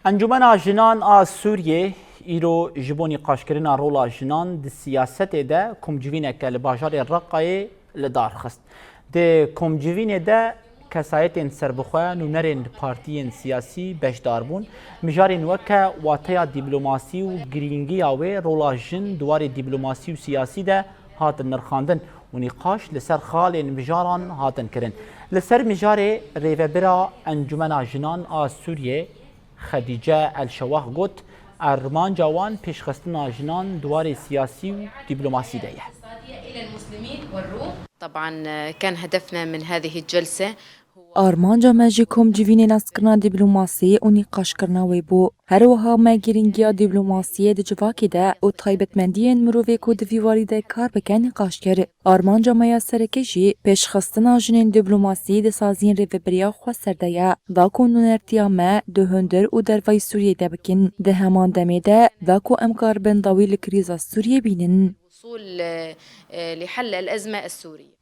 انجمن جنان آ سوریه ایرو جبونی قاشکرنا رولا جنان د سیاست ده کمجوینه که لباجار رقای لدار خست ده کمجوینه ده کسایت سربخواه نونرین پارتیین سیاسی بشدار بون مجارین وکه واتیا دیپلوماسی و گرینگی آوه رولا جن دوار دیپلوماسی و سیاسی ده هاتن نرخاندن و نقاش لسر خالین مجاران هاتن کرن لسر مجار ریوبرا انجمن جنان آ سوریه خدیجه الشواه گوت ارمان جوان پیشخستنا جنان دوار سیاسی و دیپلوماسی ده طبعا كان هدفنا من هذه الجلسة آرمانجا مجی کمجوینی نسکرنا دیپلوماسی و نقاش کرنا ویبو هر وها مگرینگیا دیپلوماسی د جواکی ده و تایبتمندین مروفی کو دویواری ده کار بکن نقاش کرد. آرمانجا میا سرکشی پیشخستنا جنین دیپلوماسی ده سازین ریوبریا خواستر ده یا واکو نونرتیا ما ده هندر و در وی سوریه ده بکن ده همان دمی ده واکو امکار بنداوی لکریزا سوریه بینن. وصول لحل الأزمة السورية.